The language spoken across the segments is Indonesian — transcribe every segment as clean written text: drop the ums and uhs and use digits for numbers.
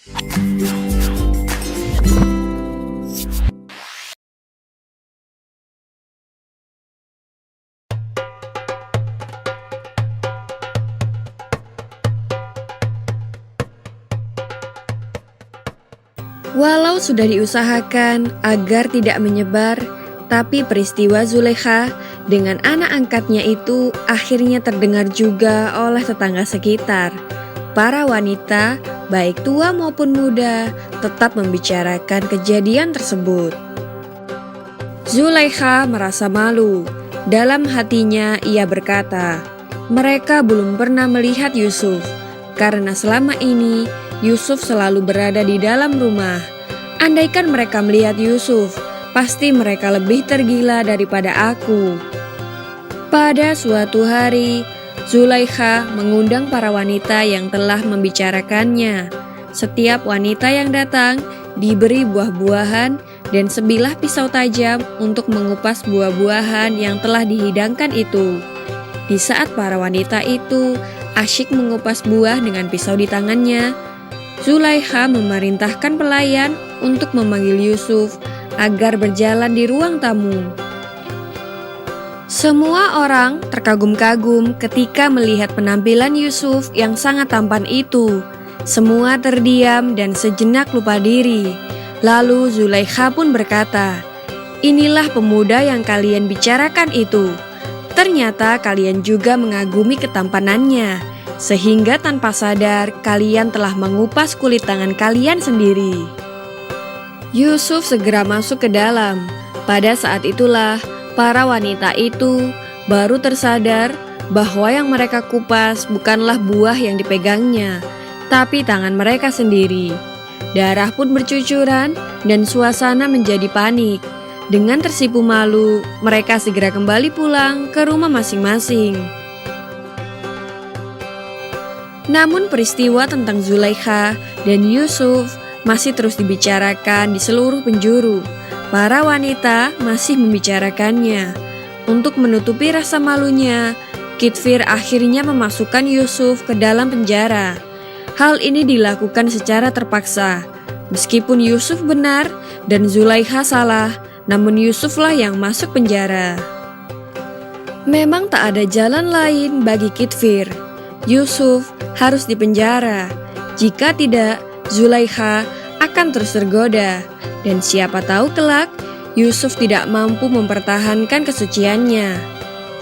Walau sudah diusahakan agar tidak menyebar, tapi peristiwa Zulaikha dengan anak angkatnya itu akhirnya terdengar juga oleh tetangga sekitar. Para wanita, baik tua maupun muda, tetap membicarakan kejadian tersebut. Zulaikha merasa malu. Dalam hatinya ia berkata, mereka belum pernah melihat Yusuf, karena selama ini Yusuf selalu berada di dalam rumah. Andaikan mereka melihat Yusuf, pasti mereka lebih tergila daripada aku. Pada suatu hari, Zulaikha mengundang para wanita yang telah membicarakannya. Setiap wanita yang datang diberi buah-buahan dan sebilah pisau tajam untuk mengupas buah-buahan yang telah dihidangkan itu. Di saat para wanita itu asyik mengupas buah dengan pisau di tangannya, Zulaikha memerintahkan pelayan untuk memanggil Yusuf agar berjalan di ruang tamu. Semua orang terkagum-kagum ketika melihat penampilan Yusuf yang sangat tampan itu. Semua terdiam dan sejenak lupa diri. Lalu Zulaikha pun berkata, "Inilah pemuda yang kalian bicarakan itu. Ternyata kalian juga mengagumi ketampanannya. Sehingga tanpa sadar kalian telah mengupas kulit tangan kalian sendiri." Yusuf segera masuk ke dalam. Pada saat itulah para wanita itu baru tersadar bahwa yang mereka kupas bukanlah buah yang dipegangnya, tapi tangan mereka sendiri. Darah pun bercucuran dan suasana menjadi panik. Dengan tersipu malu, mereka segera kembali pulang ke rumah masing-masing. Namun peristiwa tentang Zulaikha dan Yusuf masih terus dibicarakan di seluruh penjuru. Para wanita masih membicarakannya. Untuk menutupi rasa malunya, Kitfir akhirnya memasukkan Yusuf ke dalam penjara. Hal ini dilakukan secara terpaksa. Meskipun Yusuf benar dan Zulaikha salah, namun Yusuflah yang masuk penjara. Memang tak ada jalan lain bagi Kitfir. Yusuf harus dipenjara. Jika tidak, Zulaikha akan terus tergoda. Dan siapa tahu kelak, Yusuf tidak mampu mempertahankan kesuciannya.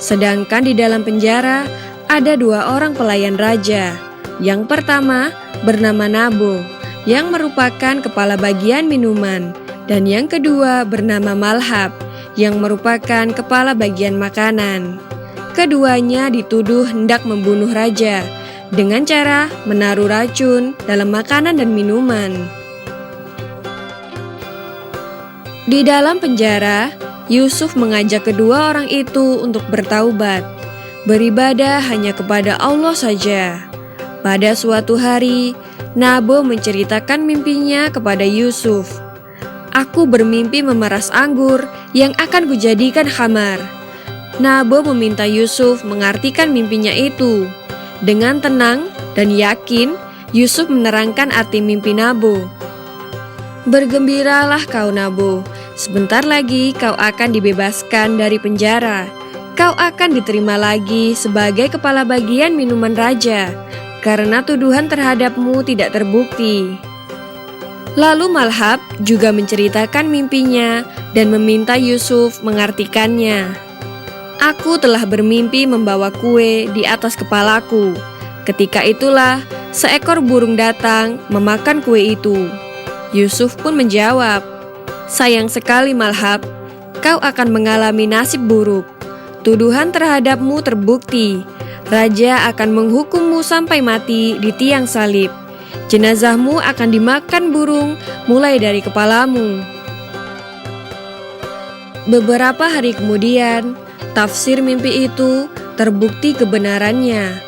Sedangkan di dalam penjara, ada dua orang pelayan raja. Yang pertama bernama Nabo, yang merupakan kepala bagian minuman. Dan yang kedua bernama Malhab, yang merupakan kepala bagian makanan. Keduanya dituduh hendak membunuh raja dengan cara menaruh racun dalam makanan dan minuman. Di dalam penjara, Yusuf mengajak kedua orang itu untuk bertaubat, beribadah hanya kepada Allah saja. Pada suatu hari, Nabo menceritakan mimpinya kepada Yusuf. "Aku bermimpi memeras anggur yang akan kujadikan khamar." Nabo meminta Yusuf mengartikan mimpinya itu. Dengan tenang dan yakin, Yusuf menerangkan arti mimpi Nabo. "Bergembiralah kau Nabo, sebentar lagi kau akan dibebaskan dari penjara. Kau akan diterima lagi sebagai kepala bagian minuman raja, karena tuduhan terhadapmu tidak terbukti." Lalu Malhab juga menceritakan mimpinya dan meminta Yusuf mengartikannya. "Aku telah bermimpi membawa kue di atas kepalaku. Ketika itulah seekor burung datang memakan kue itu." Yusuf pun menjawab, "Sayang sekali Malhab, kau akan mengalami nasib buruk. Tuduhan terhadapmu terbukti. Raja akan menghukummu sampai mati di tiang salib. Jenazahmu akan dimakan burung mulai dari kepalamu." Beberapa hari kemudian, tafsir mimpi itu terbukti kebenarannya.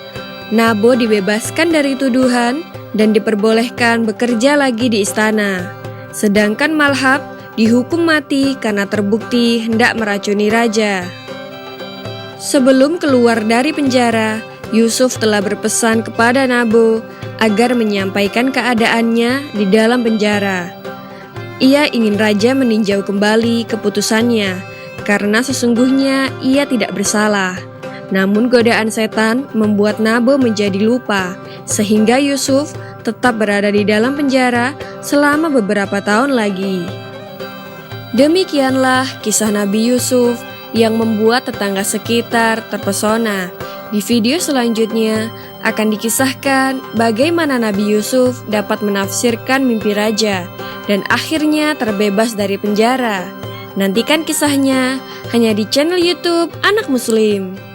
Nabo dibebaskan dari tuduhan dan diperbolehkan bekerja lagi di istana. Sedangkan Malhab dihukum mati karena terbukti hendak meracuni raja. Sebelum keluar dari penjara, Yusuf telah berpesan kepada Nabo agar menyampaikan keadaannya di dalam penjara. Ia ingin raja meninjau kembali keputusannya, karena sesungguhnya ia tidak bersalah. Namun godaan setan membuat Nabo menjadi lupa, sehingga Yusuf tetap berada di dalam penjara selama beberapa tahun lagi. Demikianlah kisah Nabi Yusuf yang membuat tetangga sekitar terpesona. Di video selanjutnya akan dikisahkan bagaimana Nabi Yusuf dapat menafsirkan mimpi raja dan akhirnya terbebas dari penjara. Nantikan kisahnya hanya di channel YouTube Anak Muslim.